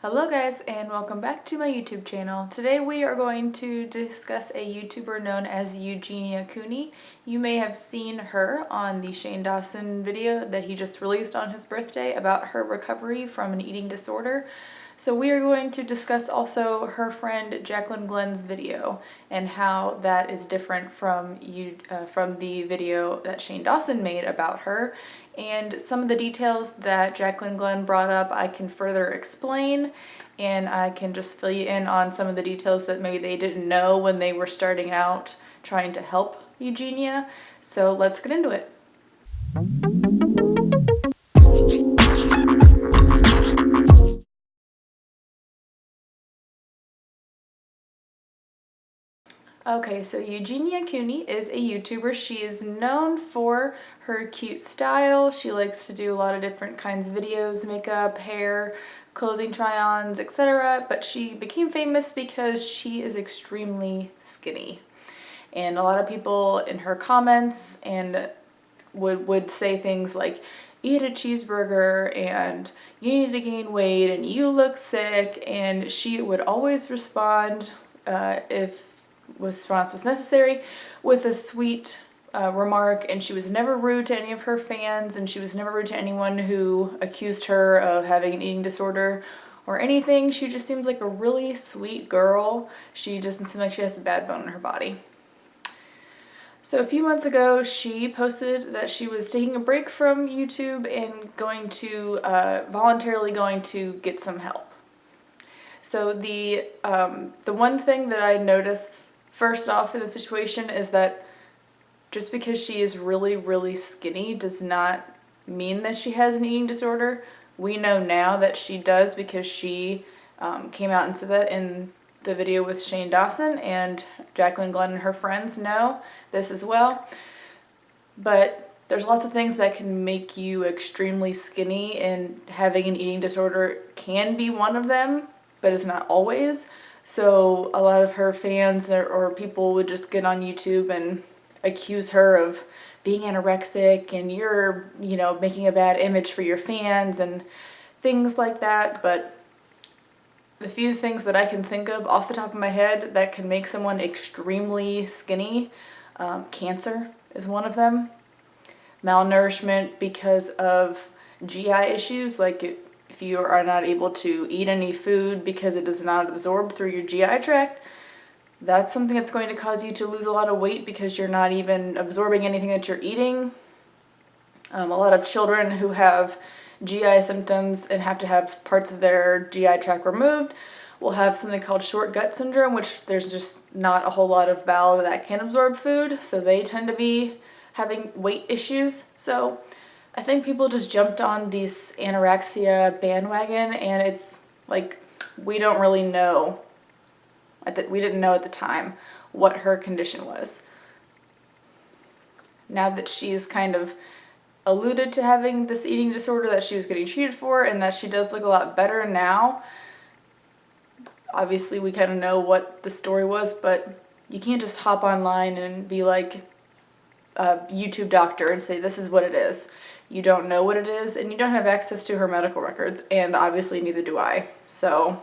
Hello guys and welcome back to my YouTube channel. Today we are going to discuss a YouTuber known as Eugenia Cooney. You may have seen her on the Shane Dawson video that he just released on his birthday about her recovery from an eating disorder. So we are going to discuss also her friend Jaclyn Glenn's video and how that is different from the video that Shane Dawson made about her. And some of the details that Jaclyn Glenn brought up I can further explain, and I can just fill you in on some of the details that maybe they didn't know when they were starting out trying to help Eugenia. So let's get into it. Okay, so Eugenia Cooney is a YouTuber. She is known for her cute style. She likes to do a lot of different kinds of videos, makeup, hair, clothing try-ons, etc. But she became famous because she is extremely skinny. And a lot of people in her comments and would say things like, eat a cheeseburger and you need to gain weight and you look sick, and she would always respond if response was necessary with a sweet remark, and she was never rude to any of her fans, and she was never rude to anyone who accused her of having an eating disorder or anything. She just seems like a really sweet girl. She doesn't seem like she has a bad bone in her body. So a few months ago, she posted that she was taking a break from YouTube and going to voluntarily going to get some help. So the one thing that I noticed first off in the situation is that just because she is really, really skinny does not mean that she has an eating disorder. We know now that she does because she came out and said that in the video with Shane Dawson, and Jaclyn Glenn and her friends know this as well. But there's lots of things that can make you extremely skinny, and having an eating disorder can be one of them, but it's not always. So a lot of her fans or people would just get on YouTube and accuse her of being anorexic and you're, making a bad image for your fans and things like that. But the few things that I can think of off the top of my head that can make someone extremely skinny, cancer is one of them. Malnourishment because of GI issues, like if you are not able to eat any food because it does not absorb through your GI tract, that's something that's going to cause you to lose a lot of weight because you're not even absorbing anything that you're eating. A lot of children who have GI symptoms and have to have parts of their GI tract removed will have something called short gut syndrome, which there's just not a whole lot of bowel that can absorb food, so they tend to be having weight issues. So I think people just jumped on this anorexia bandwagon, and it's like we don't really know. We didn't know at the time what her condition was. Now that she's kind of alluded to having this eating disorder that she was getting treated for, and that she does look a lot better now, obviously we kind of know what the story was, but you can't just hop online and be like a YouTube doctor and say this is what it is. You don't know what it is, and you don't have access to her medical records, and obviously neither do I. So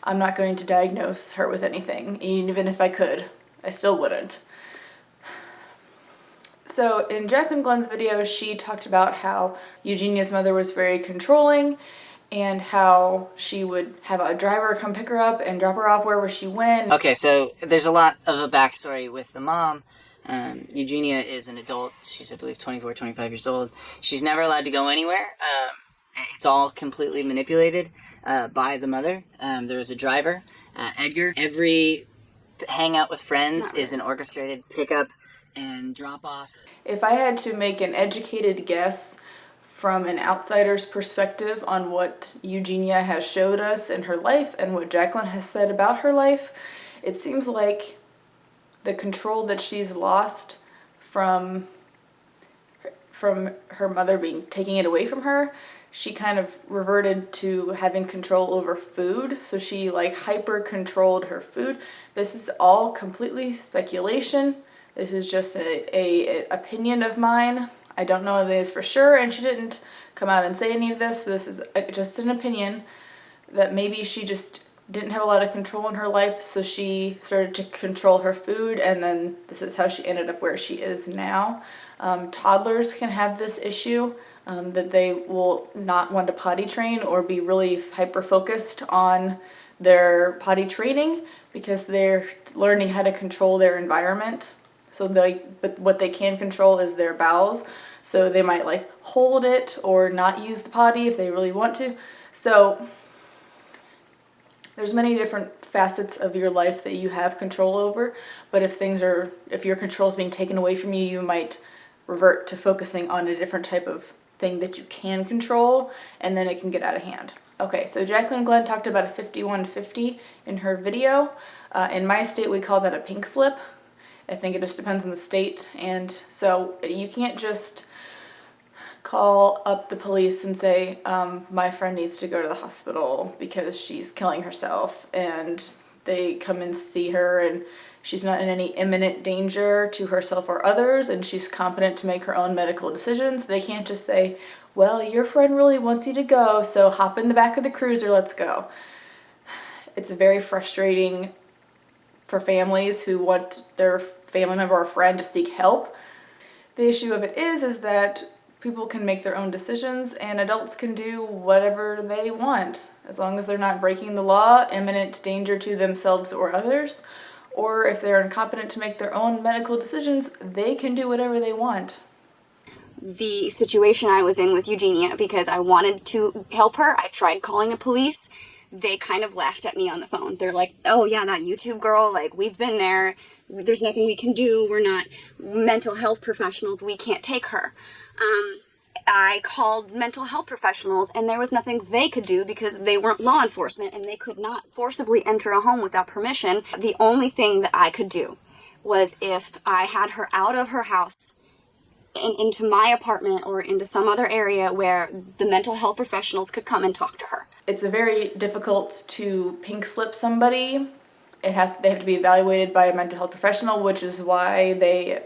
I'm not going to diagnose her with anything. Even if I could, I still wouldn't. So in Jaclyn Glenn's video, she talked about how Eugenia's mother was very controlling and how she would have a driver come pick her up and drop her off wherever she went. Okay, so there's a lot of a backstory with the mom. Eugenia is an adult. She's, I believe, 24, 25 years old. She's never allowed to go anywhere. It's all completely manipulated by the mother. There's a driver, Edgar. Every hangout with friends is an orchestrated pickup and drop off. If I had to make an educated guess from an outsider's perspective on what Eugenia has showed us in her life and what Jaclyn has said about her life, it seems like the control that she's lost from her mother taking it away from her, she kind of reverted to having control over food. So she hyper controlled her food. This is all completely speculation. This is just a opinion of mine. I don't know if it is for sure, and she didn't come out and say any of this. So this is just an opinion that maybe she just didn't have a lot of control in her life, so she started to control her food, and then this is how she ended up where she is now. Toddlers can have this issue, that they will not want to potty train or be really hyper-focused on their potty training because they're learning how to control their environment. So but what they can control is their bowels. So they might like hold it or not use the potty if they really want to. So there's many different facets of your life that you have control over, but if your control is being taken away from you, you might revert to focusing on a different type of thing that you can control, and then it can get out of hand. Okay, so Jaclyn Glenn talked about a 51-50 in her video. In my state, we call that a pink slip. I think it just depends on the state, and so you can't just call up the police and say, my friend needs to go to the hospital because she's killing herself, and they come and see her and she's not in any imminent danger to herself or others, and she's competent to make her own medical decisions. They can't just say, well, your friend really wants you to go, so hop in the back of the cruiser, let's go. It's very frustrating for families who want their family member or friend to seek help. The issue of it is that people can make their own decisions, and adults can do whatever they want as long as they're not breaking the law, imminent danger to themselves or others, or if they're incompetent to make their own medical decisions, they can do whatever they want. The situation I was in with Eugenia, because I wanted to help her, I tried calling the police. They kind of laughed at me on the phone. They're like, oh yeah, that YouTube girl, like, we've been there. There's nothing we can do. We're not mental health professionals. We can't take her. I called mental health professionals, and there was nothing they could do because they weren't law enforcement and they could not forcibly enter a home without permission. The only thing that I could do was if I had her out of her house and into my apartment or into some other area where the mental health professionals could come and talk to her. It's very difficult to pink slip somebody. They have to be evaluated by a mental health professional, which is why they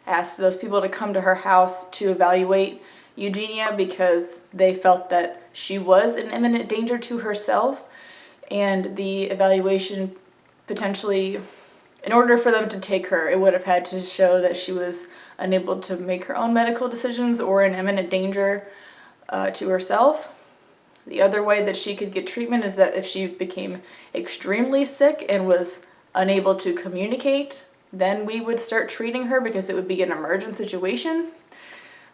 asked those people to come to her house to evaluate Eugenia, because they felt that she was in imminent danger to herself, and the evaluation potentially, in order for them to take her, it would have had to show that she was unable to make her own medical decisions or in imminent danger to herself. The other way that she could get treatment is that if she became extremely sick and was unable to communicate, then we would start treating her because it would be an emergent situation.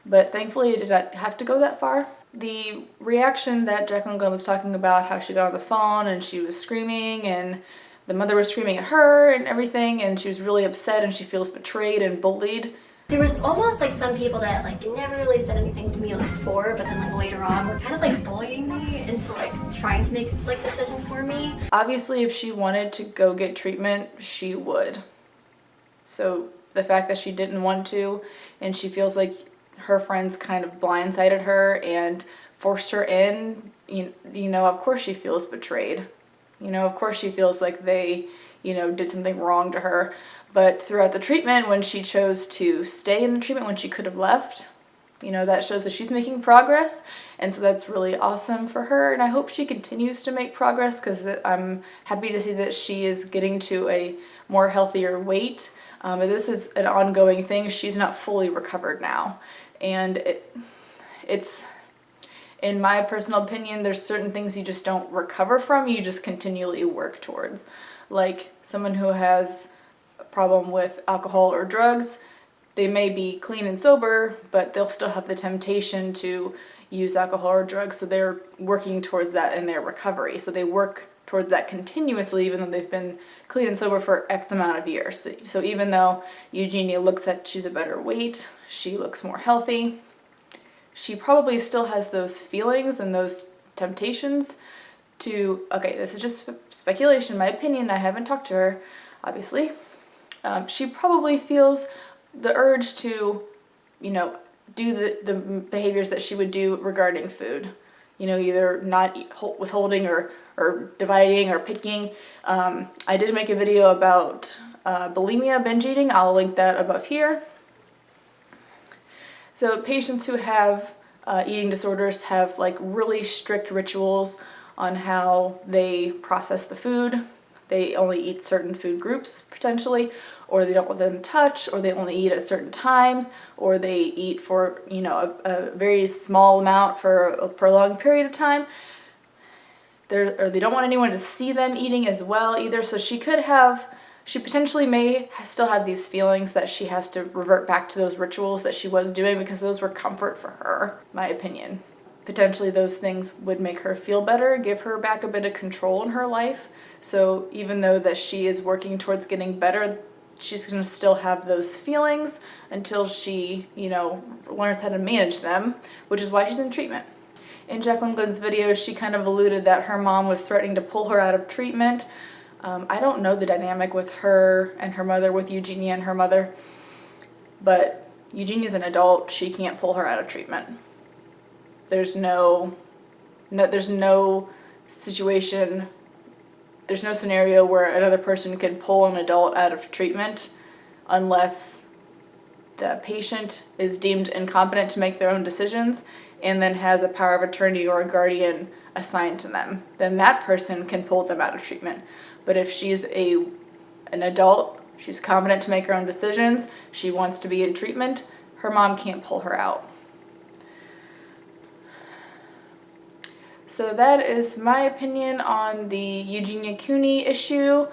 But thankfully it did not have to go that far. The reaction that Jaclyn Glenn was talking about, how she got on the phone and she was screaming and the mother was screaming at her and everything, and she was really upset and she feels betrayed and bullied. There was almost like some people that like never really said anything to me like before, but then like later on were kind of like bullying me into like trying to make like decisions for me. Obviously, if she wanted to go get treatment, she would. So the fact that she didn't want to, and she feels like her friends kind of blindsided her and forced her in, you know, of course she feels betrayed. You know, of course she feels like they, did something wrong to her. But throughout the treatment, when she chose to stay in the treatment when she could have left, that shows that she's making progress. And so that's really awesome for her. And I hope she continues to make progress, because I'm happy to see that she is getting to a more healthier weight. But this is an ongoing thing. She's not fully recovered now. And it's, in my personal opinion, there's certain things you just don't recover from, you just continually work towards. Like someone who has a problem with alcohol or drugs, they may be clean and sober, but they'll still have the temptation to use alcohol or drugs, so they're working towards that in their recovery. So they work towards that continuously, even though they've been clean and sober for X amount of years. So even though Eugenia looks like she's a better weight, she looks more healthy, she probably still has those feelings and those temptations to, okay, this is just speculation, my opinion, I haven't talked to her, obviously. She probably feels the urge to, do the behaviors that she would do regarding food. Either not withholding or dividing or picking. I did make a video about bulimia, binge eating. I'll link that above here. So patients who have eating disorders have like really strict rituals on how they process the food. They only eat certain food groups potentially, or they don't let them touch, or they only eat at certain times, or they eat for, you know, a very small amount for a prolonged period of time. Or they don't want anyone to see them eating as well either. So she potentially may still have these feelings that she has to revert back to those rituals that she was doing because those were comfort for her, my opinion. Potentially those things would make her feel better, give her back a bit of control in her life. So even though that she is working towards getting better, she's going to still have those feelings until she, you know, learns how to manage them, which is why she's in treatment. In Jaclyn Glynn's video, she kind of alluded that her mom was threatening to pull her out of treatment. I don't know the dynamic with her and her mother, with Eugenia and her mother, but Eugenia's an adult. She can't pull her out of treatment. There's no situation, there's no scenario where another person can pull an adult out of treatment unless the patient is deemed incompetent to make their own decisions and then has a power of attorney or a guardian assigned to them. Then that person can pull them out of treatment. But if she's an adult, she's competent to make her own decisions, she wants to be in treatment, her mom can't pull her out. So that is my opinion on the Eugenia Cooney issue.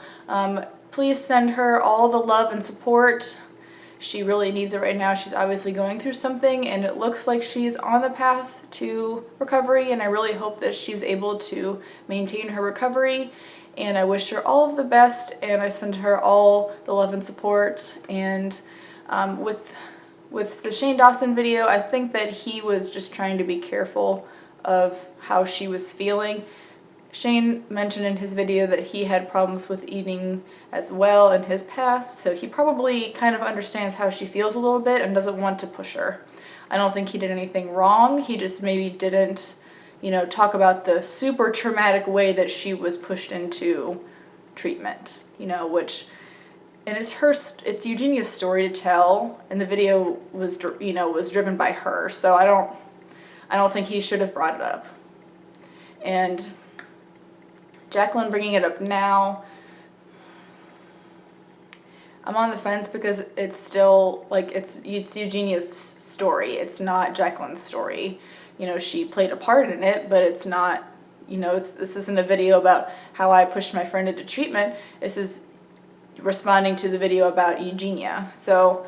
Please send her all the love and support. She really needs it right now. She's obviously going through something, and it looks like she's on the path to recovery, and I really hope that she's able to maintain her recovery. And I wish her all of the best, and I send her all the love and support. And with the Shane Dawson video, I think that he was just trying to be careful of how she was feeling. Shane mentioned in his video that he had problems with eating as well in his past, so he probably kind of understands how she feels a little bit and doesn't want to push her. I don't think he did anything wrong. He just maybe didn't, you know, talk about the super traumatic way that she was pushed into treatment, you know, which, and it's Eugenia's story to tell, and the video was, you know, was driven by her, so I don't think he should have brought it up. And Jaclyn bringing it up now, I'm on the fence because it's still, like, it's Eugenia's story. It's not Jaclyn's story. You know, she played a part in it, but it's not, you know, this isn't a video about how I pushed my friend into treatment. This is responding to the video about Eugenia. So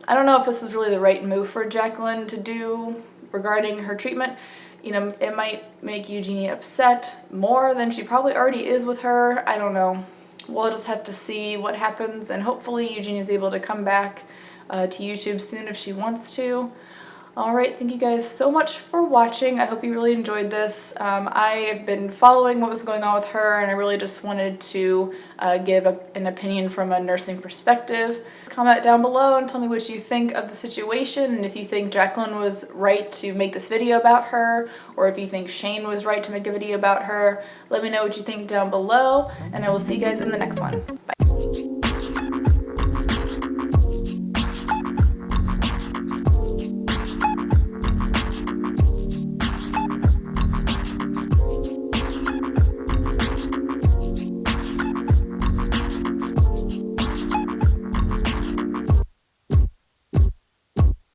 I don't know if this was really the right move for Jaclyn to do regarding her treatment. You know, it might make Eugenia upset more than she probably already is with her. I don't know. We'll just have to see what happens, and hopefully Eugenia's able to come back to YouTube soon if she wants to. Alright, thank you guys so much for watching. I hope you really enjoyed this. I have been following what was going on with her, and I really just wanted to give an opinion from a nursing perspective. Comment down below and tell me what you think of the situation, and if you think Jaclyn was right to make this video about her, or if you think Shane was right to make a video about her. Let me know what you think down below, and I will see you guys in the next one. Bye.